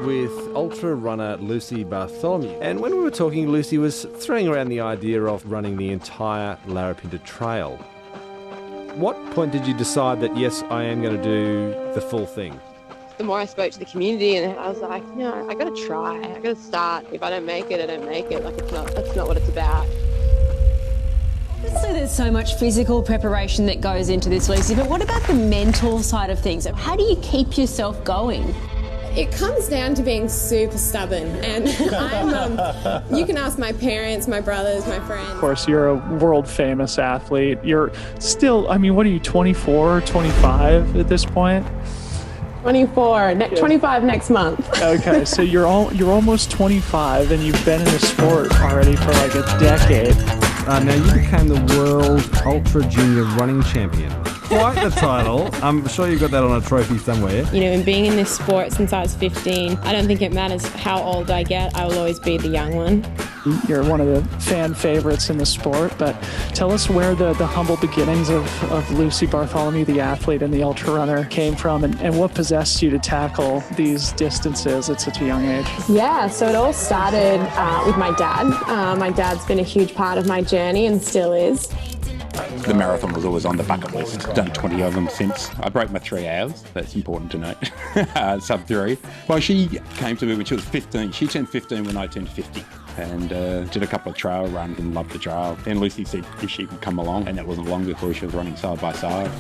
with Ultra Runner Lucy Bartholomew. And when we were talking, Lucy was throwing around the idea of running the entire Larapinta Trail. What point did you decide that, yes, I am going to do the full thing? The more I spoke to the community, and I was like, I got to try. I got to start. If I don't make it, I don't make it. Like, that's not what it's about. Obviously, there's so much physical preparation that goes into this, Lucy, but what about the mental side of things? How do you keep yourself going? It comes down to being super stubborn, and you can ask my parents, my brothers, my friends. Of course, you're a world-famous athlete. You're still, I mean, what are you, 24, 25 at this point? 24, 25 next month. Okay, so you're almost 25, and you've been in the sport already for like a decade. Now, you became the World Ultra Junior Running Champion. Quite the title. I'm sure you've got that on a trophy somewhere. You know, and being in this sport since I was 15, I don't think it matters how old I get, I will always be the young one. You're one of the fan favorites in the sport, but tell us where the humble beginnings of Lucy Bartholomew, the athlete and the ultra runner, came from, and what possessed you to tackle these distances at such a young age. Yeah, so it all started with my dad. My dad's been a huge part of my journey and still is. The marathon was always on the bucket list. Done 20 of them since. I broke my 3 hours. That's important to note. Sub 3. Well, she came to me when she was 15. She turned 15 when I turned 50. And did a couple of trail runs and loved the trail. And Lucy said if she could come along, and that wasn't long before she was running side by side.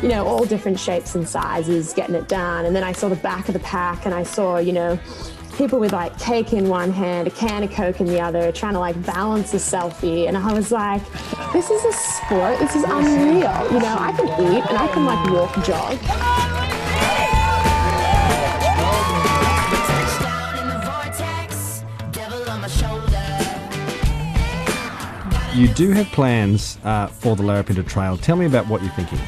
You know, all different shapes and sizes, getting it done. And then I saw the back of the pack, and I saw, you know, people with like cake in one hand, a can of Coke in the other, trying to like balance a selfie. And I was like, this is a sport, this is unreal. You know, I can eat and I can like walk, jog. You do have plans for the Larapinta Trail. Tell me about what you're thinking.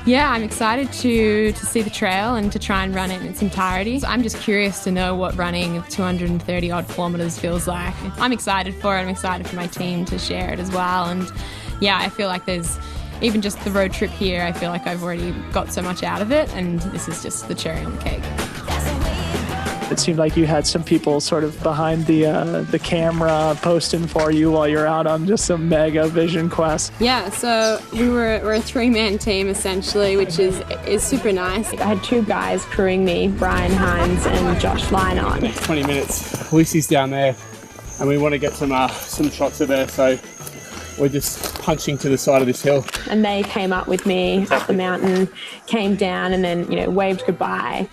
Yeah, I'm excited to see the trail and to try and run it in its entirety. So I'm just curious to know what running 230 odd kilometers feels like. I'm excited for it. I'm excited for my team to share it as well. And yeah, I feel like there's even just the road trip here, I feel like I've already got so much out of it, and this is just the cherry on the cake. It seemed like you had some people sort of behind the camera posting for you while you're out on just a mega vision quest. Yeah, so we're a 3-man team essentially, which is super nice. I had 2 guys crewing me, Brian Hines and Josh Lynott. Next 20 minutes, Lucy's down there, and we want to get some shots of her, so we're just punching to the side of this hill. And they came up with me up the mountain, came down, and then, you know, waved goodbye.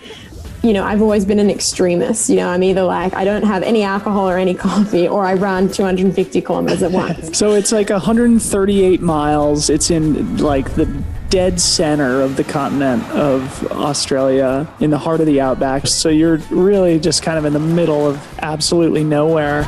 You know, I've always been an extremist. You know, I'm either like, I don't have any alcohol or any coffee, or I run 250 kilometers at once. So it's like 138 miles. It's in like the dead center of the continent of Australia, in the heart of the outback. So you're really just kind of in the middle of absolutely nowhere.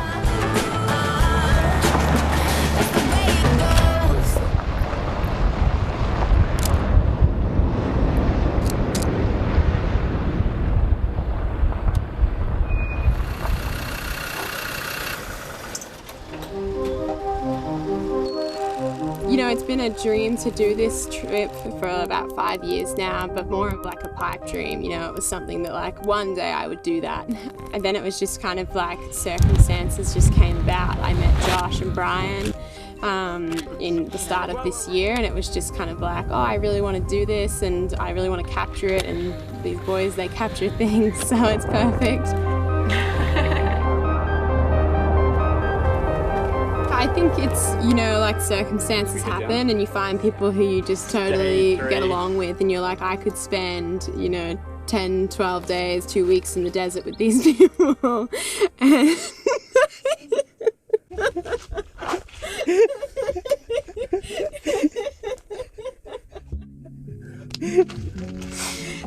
You know, it's been a dream to do this trip for about 5 years now, but more of like a pipe dream. You know, it was something that like one day I would do that. And then it was just kind of like circumstances just came about. I met Josh and Brian in the start of this year, and it was just kind of like, oh, I really want to do this and I really want to capture it, and these boys, they capture things, so it's perfect. I think it's, you know, like circumstances happen and you find people who you just totally get along with, and you're like, I could spend, you know, 10, 12 days, 2 weeks in the desert with these people. And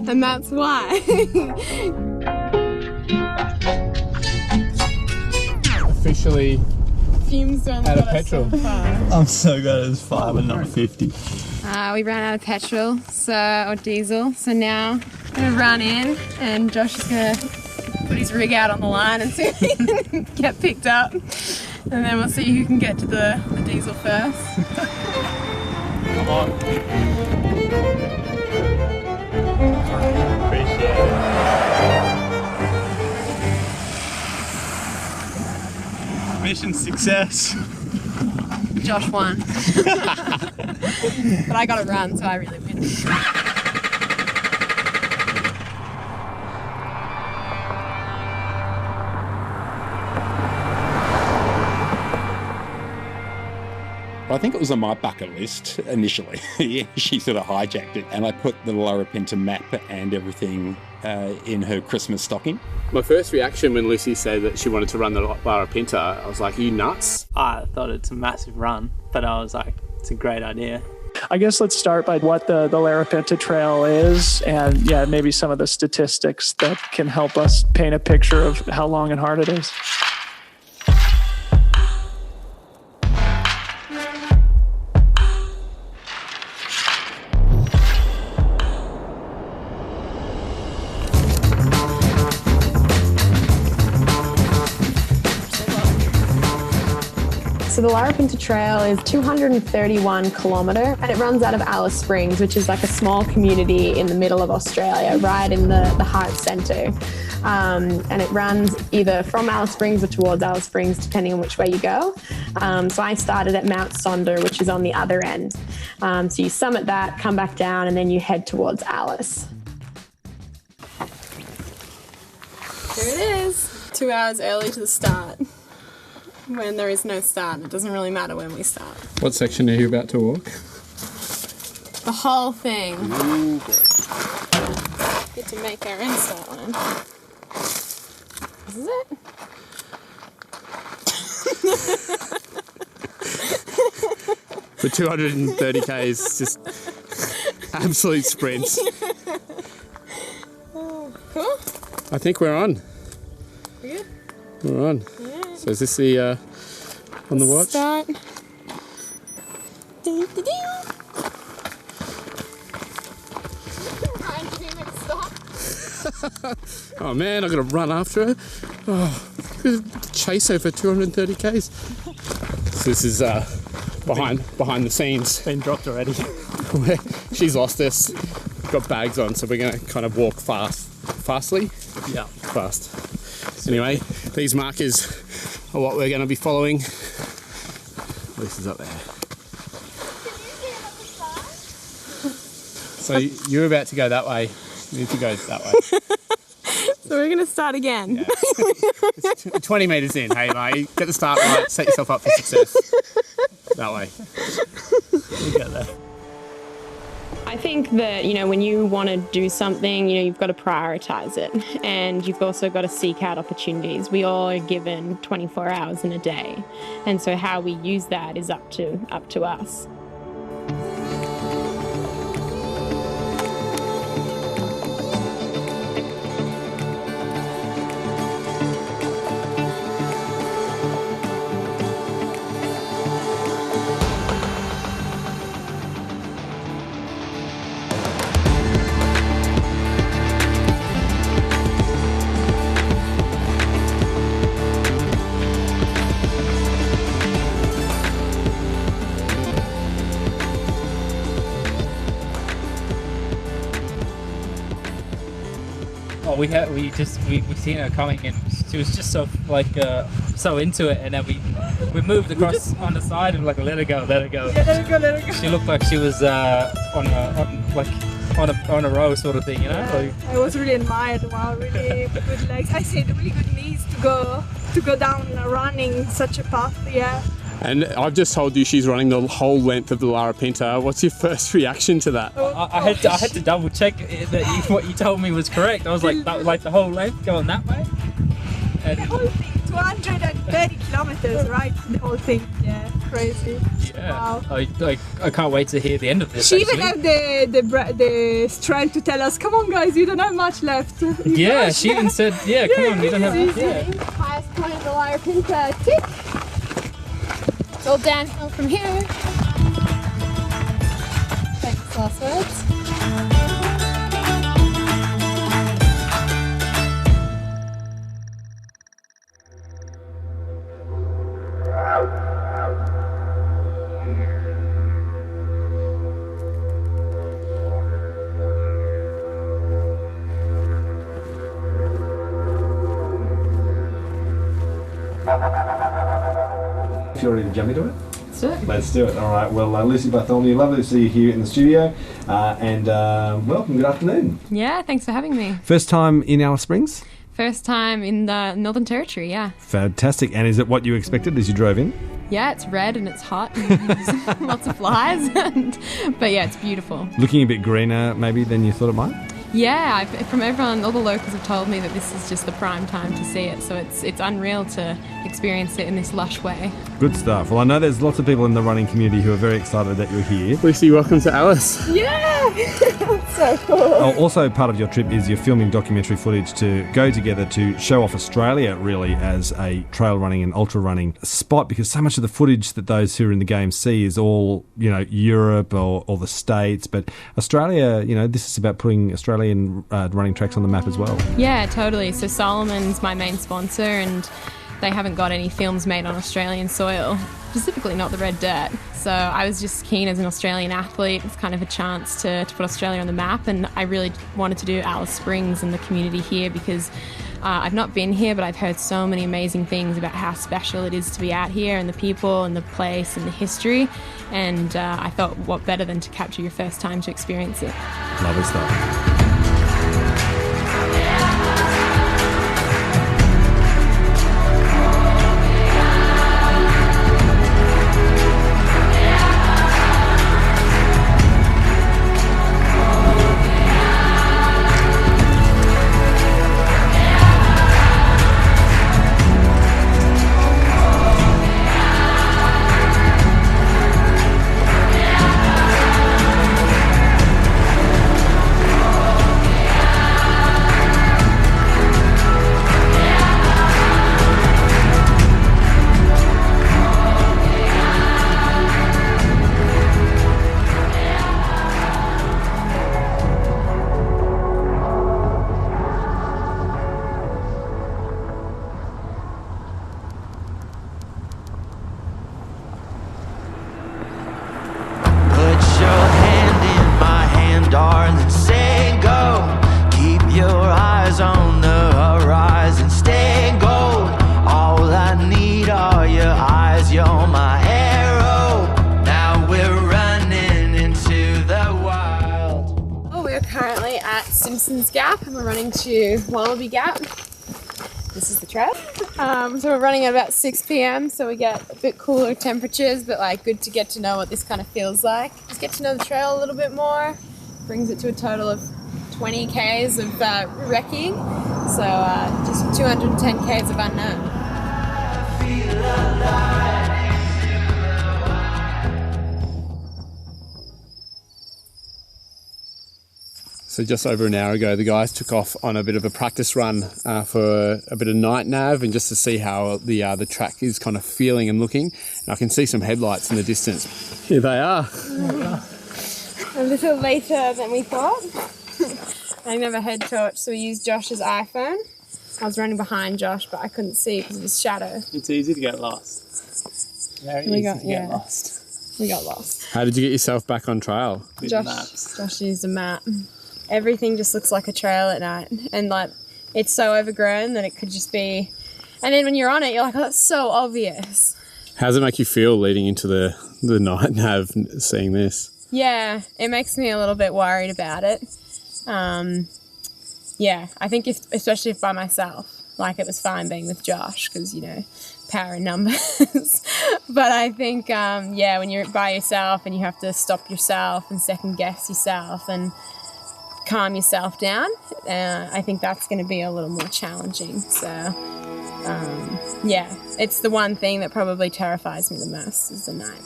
and that's why. Officially out of petrol. I'm so glad it's 5 and not 50. We ran out of petrol, or diesel, so now I'm gonna run in and Josh is gonna put his rig out on the line and see if he can get picked up. And then we'll see who can get to the diesel first. Come on. Appreciate it. Mission success. Josh won. But I got to run, so I really win. I think it was on my bucket list initially. She sort of hijacked it, and I put the Larapinta map and everything in her Christmas stocking. My first reaction when Lucy said that she wanted to run the Larapinta, I was like, are you nuts? I thought it's a massive run, but I was like, it's a great idea. I guess let's start by what the Larapinta Trail is, and yeah, maybe some of the statistics that can help us paint a picture of how long and hard it is. So the Larapinta Trail is 231 kilometre and it runs out of Alice Springs, which is like a small community in the middle of Australia, right in the heart centre. And it runs either from Alice Springs or towards Alice Springs, depending on which way you go. So I started at Mount Sonder, which is on the other end. So you summit that, come back down, and then you head towards Alice. Here it is. 2 hours early to the start. When there is no start, it doesn't really matter when we start. What section are you about to walk? The whole thing. Ooh, get to make our own start line. This is it. For 230 Ks, just absolute sprints. Oh, cool. I think we're on. We good? We're on. Yeah. So is this the on the watch? Start. Oh man, I've got to run after her. Oh, chase her for 230 Ks. So this is behind the scenes. Been dropped already. She's lost us. Got bags on, so we're going to kind of walk fastly. Yeah. Fast. Anyway, these markers are what we're going to be following. Lisa's up there. So you're about to go that way. You need to go that way. So we're going to start again. Yeah. It's 20 metres in. Hey, mate, get the start right, set yourself up for success. That way. We'll get there. I think that, when you want to do something, you've got to prioritise it, and you've also got to seek out opportunities. We all are given 24 hours in a day, and so how we use that is up to us. We seen her coming, and she was just so into it, and then we moved across on the side and let her go. Yeah, let her go. She looked like she was on a row sort of thing, I was really admired. Wow, really good legs. I said really good knees to go down running such a path. Yeah. And I've just told you she's running the whole length of the Larapinta. What's your first reaction to that? I had to double check that what you told me was correct. I was like the whole length going that way. And the whole thing, 230 kilometers, right? The whole thing, yeah, crazy. Yeah, wow. I can't wait to hear the end of this. She even had the strength to tell us, "Come on, guys, you don't have much left." Yeah, she even said, "Yeah, come on, you don't have much." Yeah. Highest point of the Larapinta, tick. It's all downhill from here. Thanks, last words. if you're ready to jump into it. Let's do it. Let's do it. All right. Well, Lucy Bartholomew, lovely to see you here in the studio. And welcome. Good afternoon. Yeah, thanks for having me. First time in Alice Springs? First time in the Northern Territory, yeah. Fantastic. And is it what you expected as you drove in? Yeah, it's red and it's hot. And lots of flies. But yeah, it's beautiful. Looking a bit greener maybe than you thought it might? Yeah, from everyone, all the locals have told me that this is just the prime time to see it. So it's unreal to experience it in this lush way. Good stuff. Well, I know there's lots of people in the running community who are very excited that you're here. Lucy, welcome to Alice. Yeah! So cool. Also, part of your trip is you're filming documentary footage to go together to show off Australia, really, as a trail running and ultra running spot, because so much of the footage that those who are in the game see is all, Europe or the States. But Australia, this is about putting Australian running tracks on the map as well. Yeah, totally. So Solomon's my main sponsor, and they haven't got any films made on Australian soil, specifically not the red dirt. So I was just keen as an Australian athlete. It's kind of a chance to put Australia on the map, and I really wanted to do Alice Springs and the community here because I've not been here, but I've heard so many amazing things about how special it is to be out here and the people and the place and the history. And I thought, what better than to capture your first time to experience it. Lovely stuff. Gap, and we're running to Wallaby Gap. This is the trail. So we're running at about 6 p.m, so we get a bit cooler temperatures, but good to get to know what this kind of feels like. Just get to know the trail a little bit more. Brings it to a total of 20 Ks of wrecking, so just 210 Ks of unknown. So just over an hour ago, the guys took off on a bit of a practice run for a bit of night nav and just to see how the track is kind of feeling and looking. And I can see some headlights in the distance. Here they are. A little later than we thought. I didn't have a head torch, so we used Josh's iPhone. I was running behind Josh, but I couldn't see because of his shadow. It's easy to get lost. Very easy to get lost. We got lost. How did you get yourself back on trail? Josh used a map. Everything just looks like a trail at night, and it's so overgrown that it could just be. And then when you're on it, you're like, oh, that's so obvious. How does it make you feel leading into the night nav, seeing this? Yeah, it makes me a little bit worried about it. Yeah, I think especially if by myself, it was fine being with Josh because power in numbers. But I think when you're by yourself and you have to stop yourself and second guess yourself and calm yourself down, I think that's going to be a little more challenging. So it's the one thing that probably terrifies me the most is the night.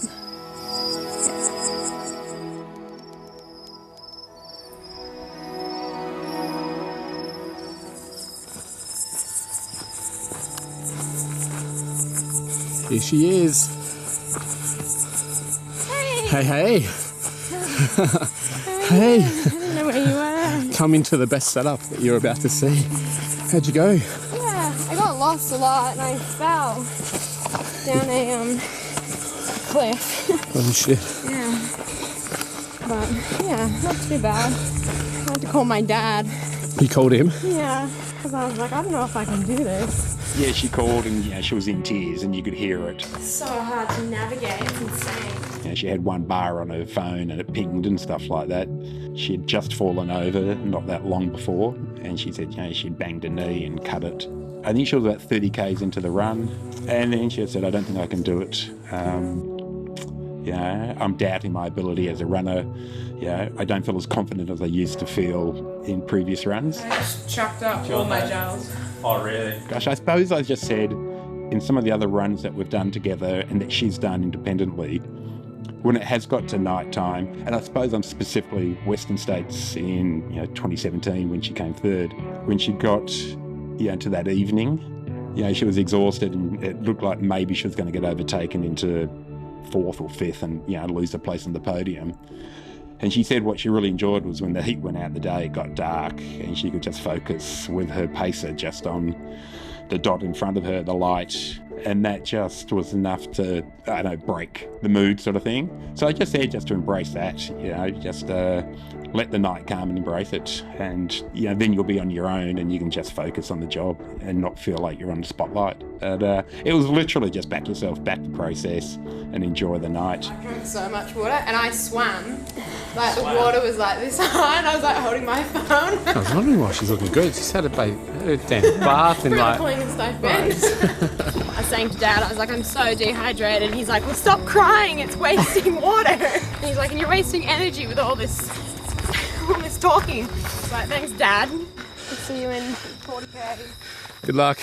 Here she is. Hey. Hey. Hey. I didn't know where you were. Come into the best setup that you're about to see. How'd you go? Yeah, I got lost a lot and I fell down a cliff. Oh shit. Yeah. But yeah, not too bad. I had to call my dad. You called him? Yeah, because I was like, I don't know if I can do this. Yeah, she called and she was in tears and you could hear it. It's so hard to navigate, it's insane. She had one bar on her phone and it pinged and stuff like that. She had just fallen over not that long before, and she said she'd banged her knee and cut it. I think she was about 30 k's into the run, and then she said, I don't think I can do it. I'm doubting my ability as a runner. I don't feel as confident as I used to feel in previous runs. I just chucked up all my gels. Oh, really? Gosh, I suppose I just said in some of the other runs that we've done together and that she's done independently, when it has got to night time, and I suppose I'm specifically Western States in 2017 when she came third, when she got to that evening, she was exhausted and it looked like maybe she was going to get overtaken into fourth or fifth and lose a place on the podium. And she said what she really enjoyed was when the heat went out the day, it got dark, and she could just focus with her pacer just on the dot in front of her, the light, and that just was enough to, break the mood sort of thing. So I just said just to embrace that, just let the night come and embrace it, and then you'll be on your own and you can just focus on the job and not feel like you're on the spotlight. And it was literally just back yourself, back the process, and enjoy the night. I drank so much water and I swam. Like the water was like this high and I was like holding my phone. I was wondering why she's looking good. She's had a damn bath and like... pulling and stuff in. I was saying to Dad, I was like, I'm so dehydrated. And he's like, well, stop crying, it's wasting water. And he's like, and you're wasting energy with all this talking. I was like, thanks, Dad. I'll see you in 40k. Good luck.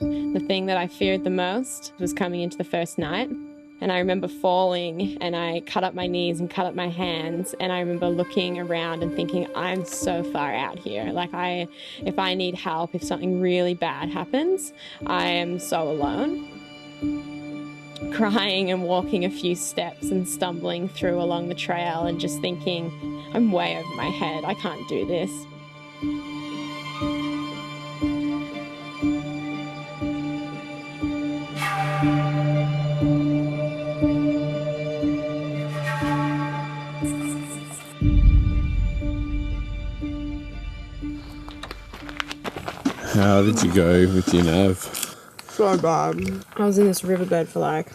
The thing that I feared the most was coming into the first night. And I remember falling and I cut up my knees and cut up my hands. And I remember looking around and thinking, I'm so far out here. Like if I need help, if something really bad happens, I am so alone. Crying and walking a few steps and stumbling through along the trail and just thinking, I'm way over my head. I can't do this. How did you go with your nav? So bad. I was in this riverbed for like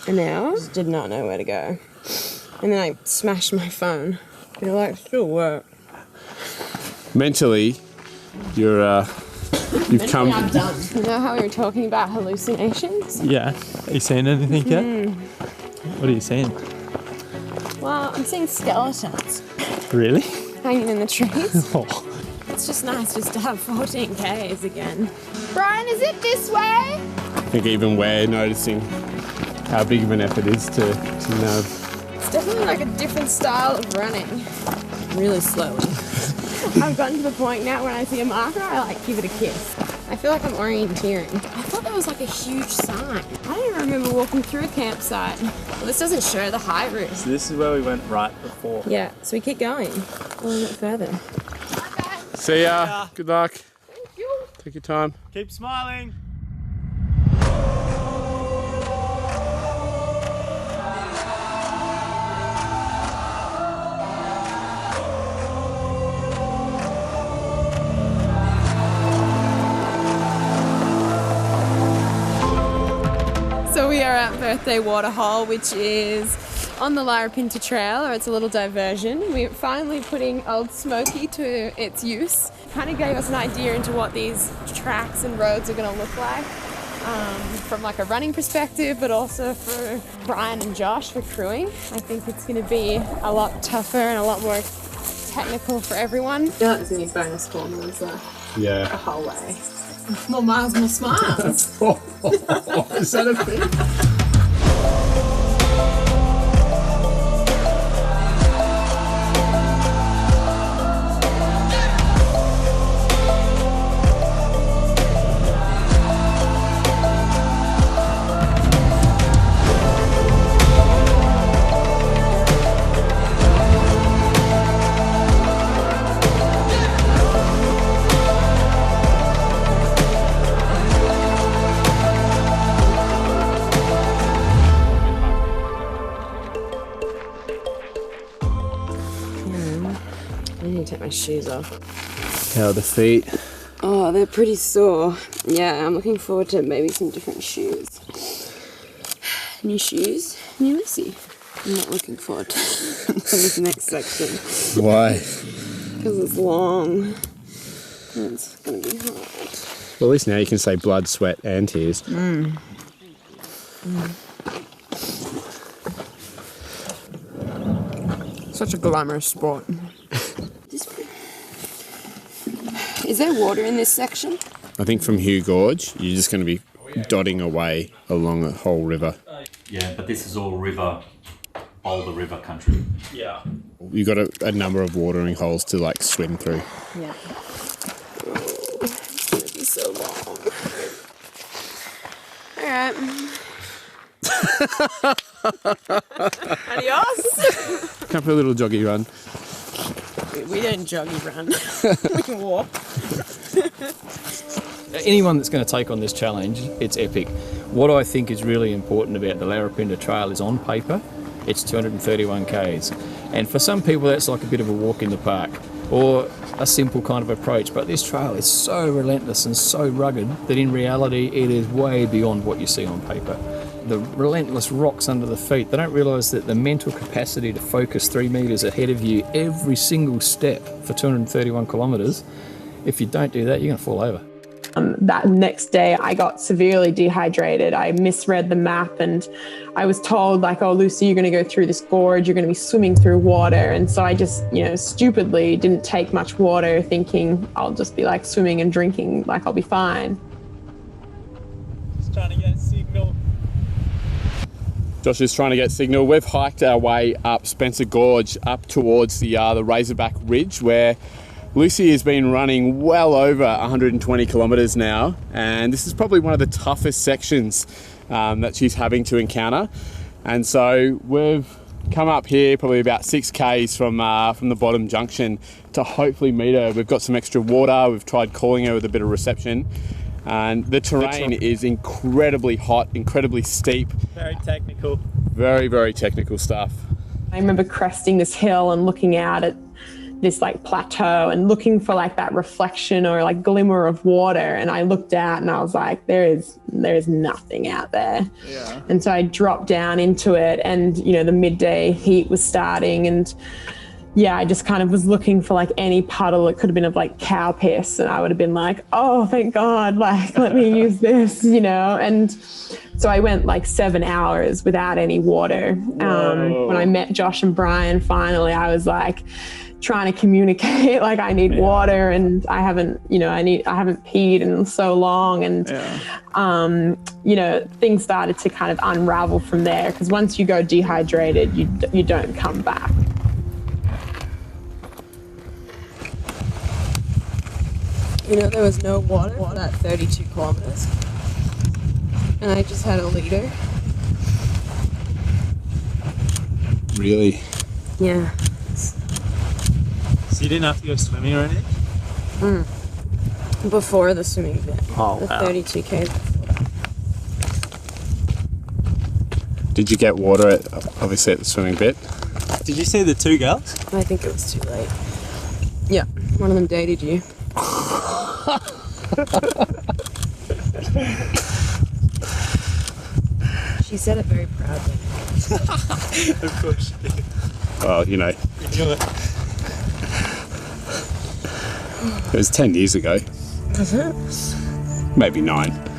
an hour. Just did not know where to go. And then I smashed my phone. But it still worked. Mentally, you've come... I'm done. You know how we were talking about hallucinations? Yeah. Are you seeing anything yet? What are you seeing? Well, I'm seeing skeletons. Really? Hanging in the trees. Oh. It's just nice just to have 14 Ks again. Brian, is it this way? I think even we're noticing how big of an effort it is to nav. It's definitely like a different style of running. Really slowly. I've gotten to the point now when I see a marker, I give it a kiss. I feel like I'm orienteering. I thought that was like a huge sign. I don't even remember walking through a campsite. Well, this doesn't show the high route. So this is where we went right before. Yeah, so we keep going a little bit further. See ya. Good luck. Thank you. Take your time. Keep smiling. So we are at Birthday Waterhole, which is on the Larapinta Trail, or it's a little diversion. We're finally putting Old Smoky to its use. Kind of gave us an idea into what these tracks and roads are going to look like from like a running perspective, but also for Brian and Josh for crewing. I think it's going to be a lot tougher and a lot more technical for everyone. I feel like there's going to be bonus formulas the whole way. More miles, more smiles. Is that a thing? I need to take my shoes off. How are the feet? Oh, they're pretty sore. Yeah, I'm looking forward to maybe some different shoes. New shoes, new Lucy. I'm not looking forward to this next section. Why? Because it's long. And it's going to be hard. Well, at least now you can say blood, sweat, and tears. Such a glamorous sport. Is there water in this section? I think from Hugh Gorge, you're just going to be dotting away along a whole river. Yeah, but this is all river, older river country. Yeah. You've got a number of watering holes to like swim through. Yeah. It's going to be so long. All right. Adios. Come for a little joggy run. We don't joggy run. We can walk. Anyone that's going to take on this challenge, it's epic. What I think is really important about the Larapinta Trail is on paper, it's 231 k's. And for some people that's like a bit of a walk in the park or a simple kind of approach, but this trail is so relentless and so rugged that in reality it is way beyond what you see on paper. The relentless rocks under the feet, they don't realise that the mental capacity to focus 3 metres ahead of you every single step for 231 kilometres, if you don't do that, you're going to fall over. That next day I got severely dehydrated. I misread the map and I was told like, oh, Lucy, you're going to go through this gorge, you're going to be swimming through water. And so I just, stupidly didn't take much water thinking I'll just be like swimming and drinking, like I'll be fine. Just trying to get signal. Josh is trying to get signal. We've hiked our way up Spencer Gorge up towards the Razorback Ridge where Lucy has been running well over 120 kilometres now, and this is probably one of the toughest sections that she's having to encounter. And so we've come up here probably about 6 k's from the bottom junction to hopefully meet her. We've got some extra water, we've tried calling her with a bit of reception, and the terrain is incredibly hot, incredibly steep. Very technical. Very, very technical stuff. I remember cresting this hill and looking out at this like plateau and looking for like that reflection or like glimmer of water, and I looked out and I was like, there is nothing out there. Yeah. And so I dropped down into it, and the midday heat was starting, and yeah, I just kind of was looking for like any puddle. It could have been of like cow piss, and I would have been like, oh, thank God, like let me use this, and so I went like 7 hours without any water. When I met Josh and Brian finally, I was like trying to communicate like I need water, and I haven't peed in so long, and things started to kind of unravel from there, because once you go dehydrated, you don't come back. There was no water for that 32 kilometers, and I just had a liter. Really? Yeah. So you didn't have to go swimming or anything? Before the swimming bit. Oh, the wow. 32 k's. Did you get water at the swimming bit? Did you see the 2 girls? I think it was too late. Yeah, one of them dated you. She said it very proudly. Of course she did. Well, We knew it. it was 10 years ago. Was it? Maybe 9.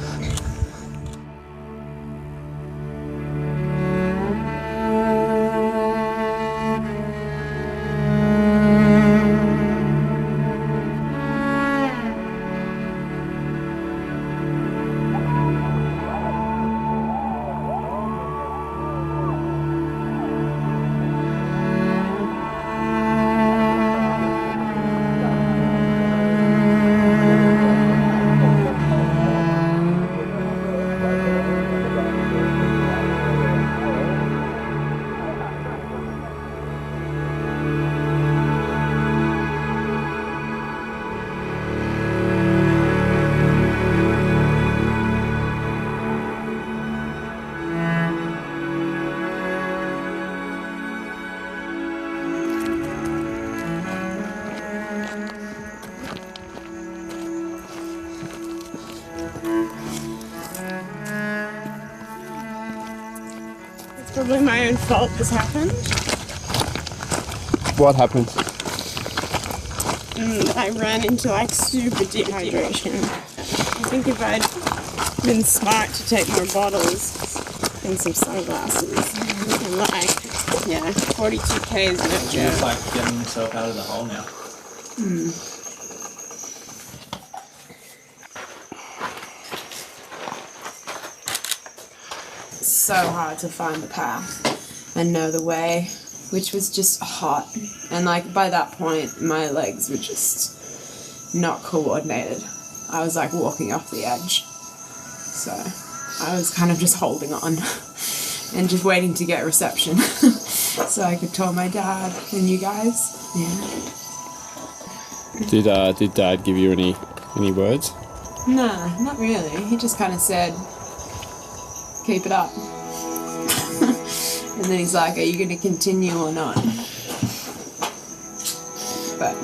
probably my own fault this happened. What happened? I ran into like super dehydration. I think if I'd been smart to take more bottles and some sunglasses, and like, yeah, 42 Ks no joke. You're like getting yourself out of the hole now. So hard to find the path and know the way, which was just hot. And like by that point, my legs were just not coordinated. I was like walking off the edge. So I was kind of just holding on and just waiting to get reception so I could tell my dad and you guys. Yeah. Did Dad give you any words? Nah, not really. He just kind of said, keep it up. And then he's like, are you going to continue or not? But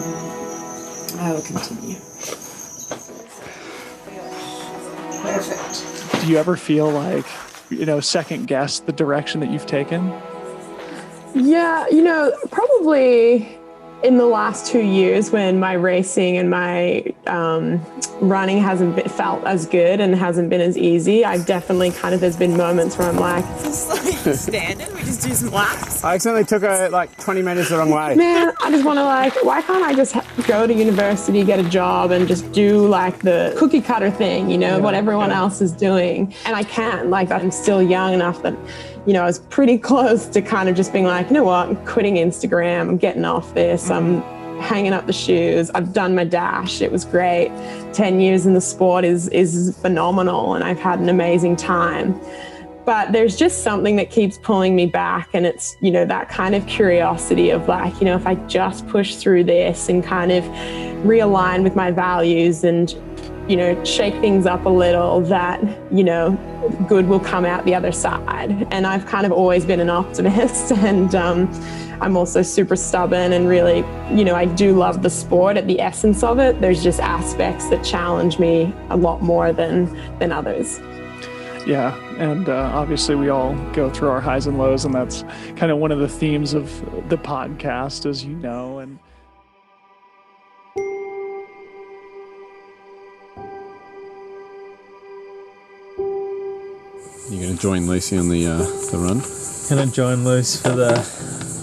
I will continue. Perfect. Do you ever feel like, second guess the direction that you've taken? Yeah, probably in the last 2 years when my racing and my running hasn't felt as good and hasn't been as easy, I've definitely there's been moments where I'm like, Is this like standard? We just do some laps? I accidentally took 20 metres the wrong way. man, I just want to why can't I just go to university, get a job and just do the cookie cutter thing, what everyone else is doing. And I can, I'm still young enough that, I was pretty close to kind of just being like, you know what, I'm quitting Instagram, I'm getting off this, I'm hanging up the shoes, I've done my dash, it was great. 10 years in the sport is phenomenal and I've had an amazing time. But there's just something that keeps pulling me back, and it's, that kind of curiosity of if I just push through this and kind of realign with my values and, shake things up a little, that, good will come out the other side. And I've kind of always been an optimist, and I'm also super stubborn and really, I do love the sport at the essence of it. There's just aspects that challenge me a lot more than others. Yeah, and obviously we all go through our highs and lows, and that's kind of one of the themes of the podcast, as you know. And you're going to join Lucy on the run? Going to join Lucy for the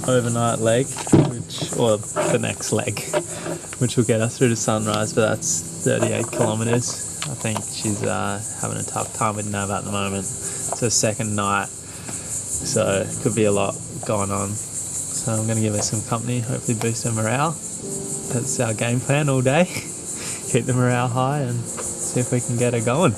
overnight leg, or the next leg, which will get us through to sunrise, but that's 38 kilometres. I think she's having a tough time with Nav at the moment. It's her second night, so it could be a lot going on. So I'm going to give her some company, hopefully boost her morale. That's our game plan all day. Keep the morale high and see if we can get her going.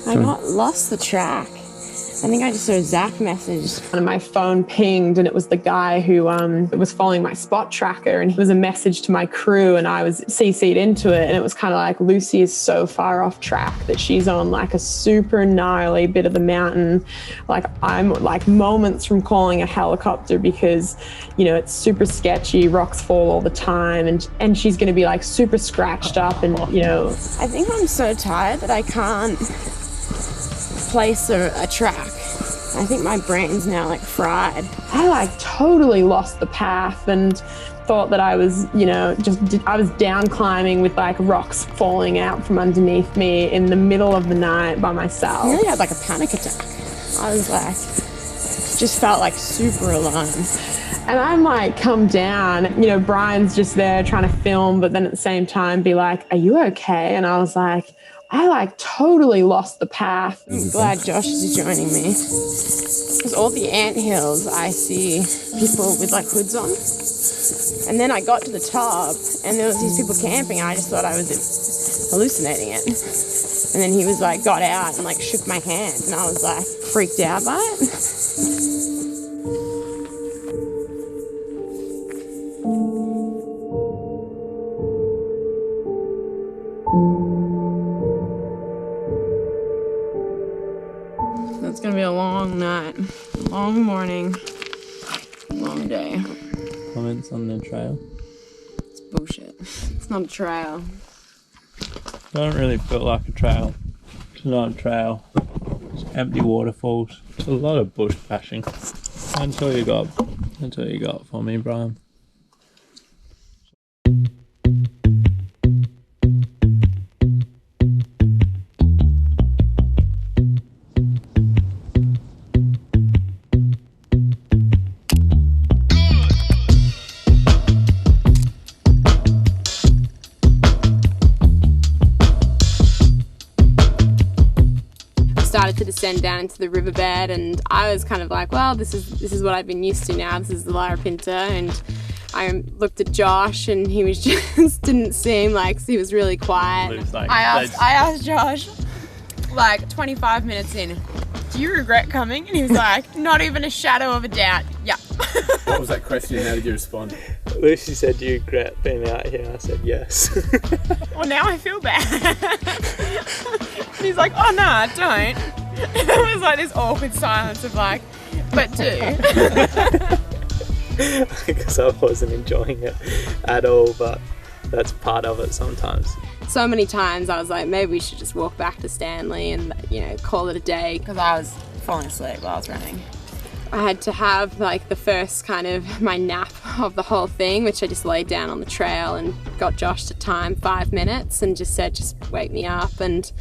I lost the track. I think I just saw a Zach message. And my phone pinged, and it was the guy who was following my spot tracker, and it was a message to my crew, and I was CC'd into it, and it was kind of like, Lucy is so far off track that she's on a super gnarly bit of the mountain. I'm moments from calling a helicopter because, it's super sketchy, rocks fall all the time, and she's going to be super scratched up, and, I think I'm so tired that I can't place a track. I think my brain's now fried. I totally lost the path and thought that I was, I was down climbing with rocks falling out from underneath me in the middle of the night by myself. I really had a panic attack. I was just felt super alone. And I'm come down, Brian's just there trying to film, but then at the same time be like, are you okay? And I was like, I totally lost the path. I'm glad Josh is joining me. Because all the anthills, I see people with hoods on. And then I got to the top and there was these people camping, and I just thought I was hallucinating it. And then he was got out and shook my hand, and I was freaked out by it. It's gonna be a long night, long morning, long day. Comments on the trail? It's bullshit. It's not a trail. I don't really feel like a trail. It's not a trail. It's empty waterfalls. It's a lot of bush bashing. That's all you got for me, Brian. Started to descend down into the riverbed, and I was kind of like, well, this is what I've been used to now. This is the Larapinta. And I looked at Josh, and he was just didn't seem like he was really quiet. I asked Josh, like 25 minutes in, do you regret coming? And he was like, not even a shadow of a doubt. Yeah. What was that question? How did you respond? Lucy said, do you regret being out here? I said, yes. Well, now I feel bad. And he's like, oh no, I don't. It was like this awkward silence of like, but do. Because I wasn't enjoying it at all, but that's part of it sometimes. So many times I was like, maybe we should just walk back to Stanley and, you know, call it a day. Because I was falling asleep while I was running. I had to have like the first kind of my nap of the whole thing, which I just laid down on the trail and got Josh to time 5 minutes and just said, just wake me up. And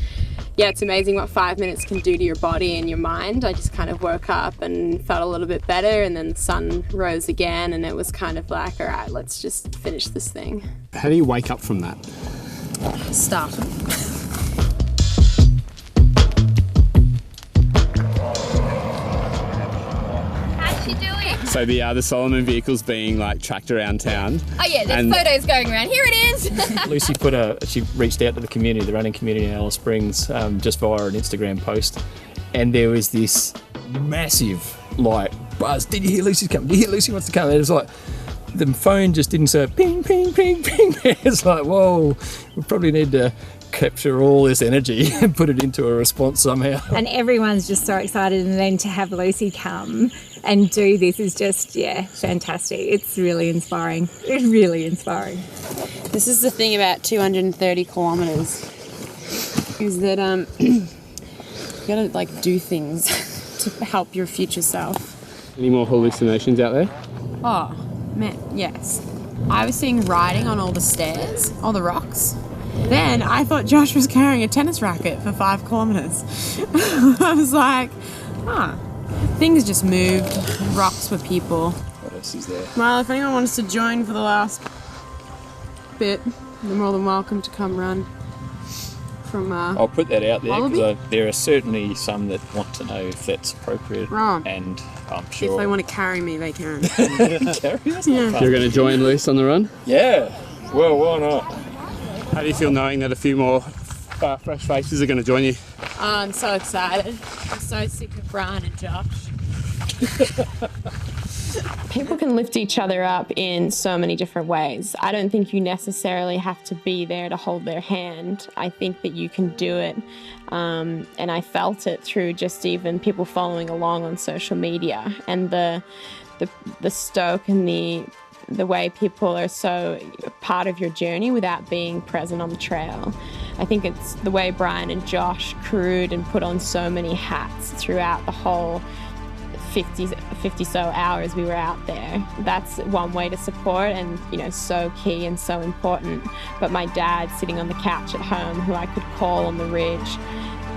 yeah, it's amazing what 5 minutes can do to your body and your mind. I just kind of woke up and felt a little bit better, and then the sun rose again, and it was kind of like, all right, let's just finish this thing. How do you wake up from that? Start. So the Solomon vehicle's being like tracked around town. Oh yeah, there's photos going around. Here it is. Lucy she reached out to the community, the running community in Alice Springs, just via an Instagram post, and there was this massive like buzz. Did you hear Lucy's coming? Did you hear Lucy wants to come? And it was like the phone just didn't say ping, ping, ping, ping. It's like, whoa, we probably need to capture all this energy and put it into a response somehow. And everyone's just so excited, and then to have Lucy come and do this is just, yeah, fantastic. It's really inspiring. It's really inspiring. This is the thing about 230 kilometers, is that you gotta like do things to help your future self. Any more hallucinations out there? Oh, man, yes. I was seeing riding on all the stairs, all the rocks. Then I thought Josh was carrying a tennis racket for 5 kilometers. I was like, huh. Things just moved. Rocks were people. What else is there? Well, if anyone wants to join for the last bit, you're more than welcome to come run from I'll put that out there Wallaby? because there are certainly some that want to know if that's appropriate. Right. And I'm sure If they want to carry me, they can. Carry us? Yeah. You're going to join Luce on the run? Yeah. Well, why not? How do you feel knowing that a few more fresh faces are going to join you? I'm so excited. I'm so sick of Brian and Josh. People can lift each other up in so many different ways. I don't think you necessarily have to be there to hold their hand. I think that you can do it. And I felt it through just even people following along on social media, and the stoke and the way people are so part of your journey without being present on the trail. I think it's the way Brian and Josh crewed and put on so many hats throughout the whole 50 so hours we were out there. That's one way to support, and you know, so key and so important. But my dad sitting on the couch at home, who I could call on the ridge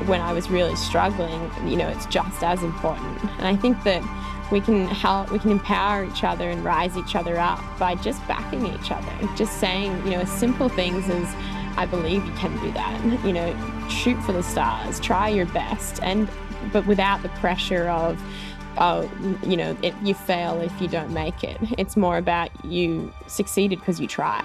when I was really struggling, you know, it's just as important. And I think that we can empower each other and rise each other up by just backing each other, just saying, you know, simple things as, I believe you can do that, you know, shoot for the stars, try your best, but without the pressure of, oh, you know, you fail if you don't make it. It's more about you succeeded because you tried.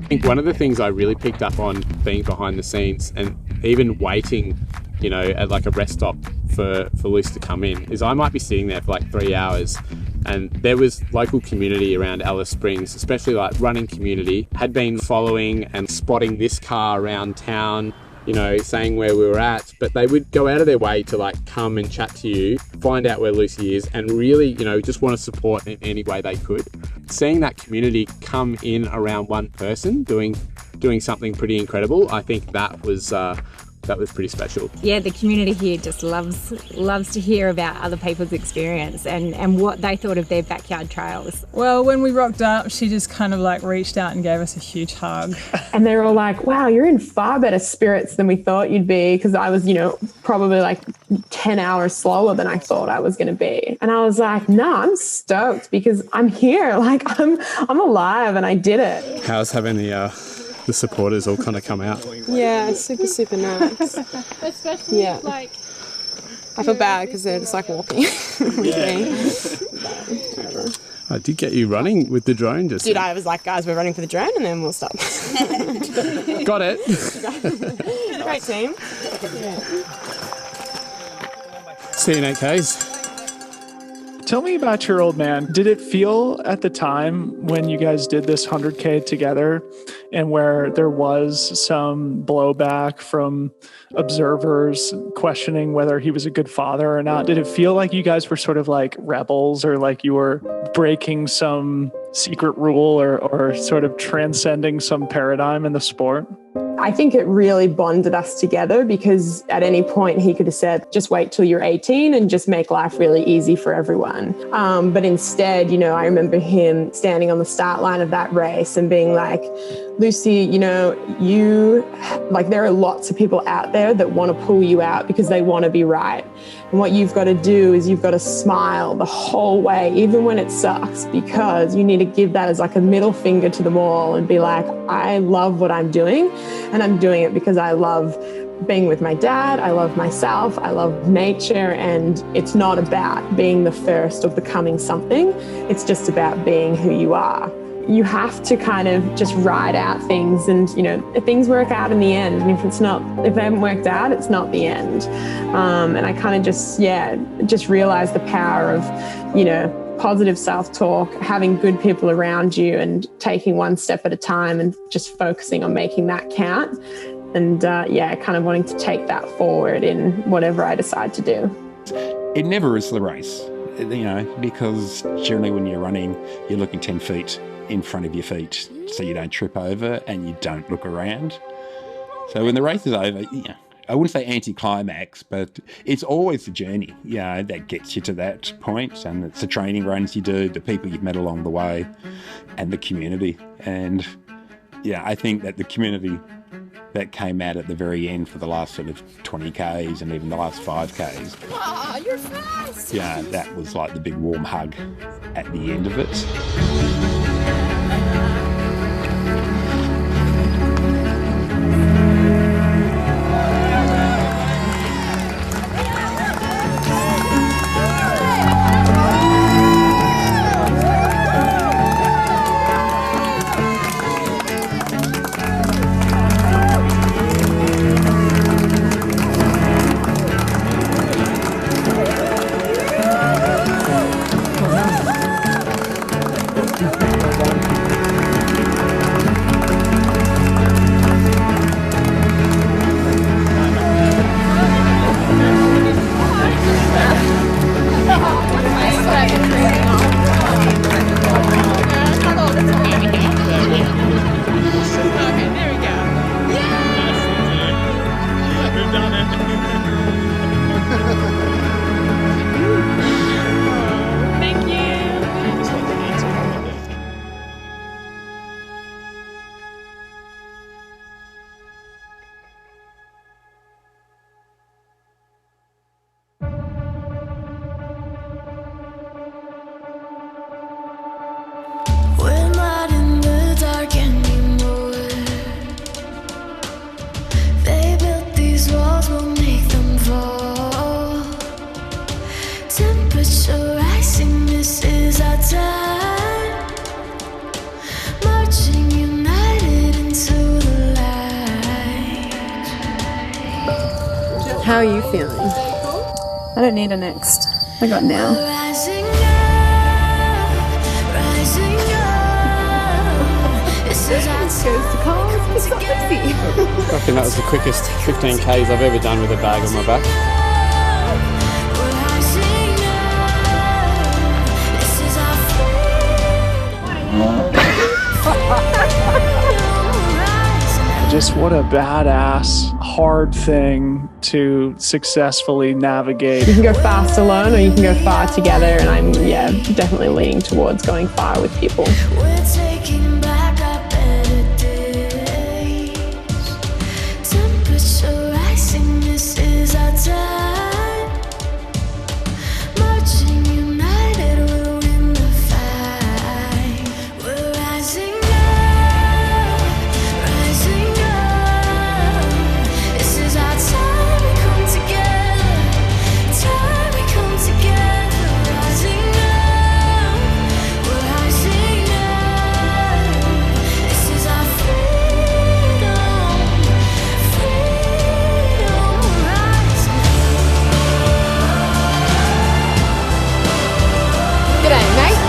I think one of the things I really picked up on being behind the scenes and even waiting, you know, at like a rest stop for Lucy to come in is I might be sitting there for like 3 hours, and there was local community around Alice Springs, especially like running community, had been following and spotting this car around town, you know, saying where we were at, but they would go out of their way to like come and chat to you, find out where Lucy is, and really, you know, just want to support in any way they could. Seeing that community come in around one person doing something pretty incredible, I think that was pretty special. Yeah, the community here just loves to hear about other people's experience and what they thought of their backyard trails. Well, when we rocked up, she just kind of like reached out and gave us a huge hug. And they were all like, wow, you're in far better spirits than we thought you'd be, because I was, you know, probably like 10 hours slower than I thought I was going to be. And I was like, no, I'm stoked because I'm here. Like I'm alive and I did it. How's having the supporters all kind of come out? Yeah, it's super nice. Especially like... I feel bad because they're just like walking with me. I did get you running with the drone just... Dude, I was like, guys, we're running for the drone and then we'll stop. Got it. Great team. See you in 8Ks. Tell me about your old man. Did it feel at the time when you guys did this 100K together and where there was some blowback from observers questioning whether he was a good father or not, did it feel like you guys were sort of like rebels or like you were breaking some secret rule or sort of transcending some paradigm in the sport? I think it really bonded us together because at any point he could have said, just wait till you're 18 and just make life really easy for everyone. But instead, you know, I remember him standing on the start line of that race and being like, Lucy, you know, there are lots of people out there that want to pull you out because they want to be right. And what you've got to do is you've got to smile the whole way, even when it sucks, because you need to give that as like a middle finger to them all and be like, I love what I'm doing and I'm doing it because I love being with my dad, I love myself, I love nature, and it's not about being the first or becoming something. It's just about being who you are. You have to kind of just ride out things and, you know, things work out in the end. And if they haven't worked out, it's not the end. And I kind of just realized the power of, you know, positive self-talk, having good people around you and taking one step at a time and just focusing on making that count. And kind of wanting to take that forward in whatever I decide to do. It never is the race, you know, because generally when you're running, you're looking 10 feet in front of your feet so you don't trip over and you don't look around. So when the race is over, you know, I wouldn't say anti-climax, but it's always the journey, you know, that gets you to that point. And it's the training runs you do, the people you've met along the way, and the community. And yeah, I think that the community that came out at the very end for the last sort of 20Ks and even the last 5Ks. Oh, you're fast! Yeah, that was like the big warm hug at the end of it. How are you feeling? I don't need a next. I got now. I reckon that was the quickest 15Ks I've ever done with a bag on my back. Just what a badass, hard thing to successfully navigate. You can go fast alone or you can go far together, and I'm definitely leaning towards going far with people. We're taking back our better days. Temperature rising, this is our time. Marching united, we'll win the fight. We're rising up, rising up. This is our time, we come together. Time we come together, rising up. We're rising up. This is our freedom, freedom. We're rising G'day, mate.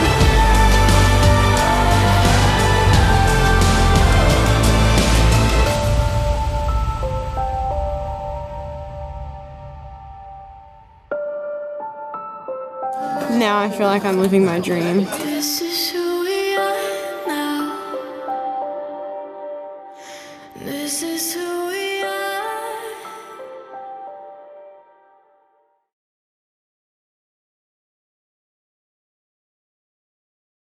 Now I feel like I'm living my dream. This is who we are now. This is who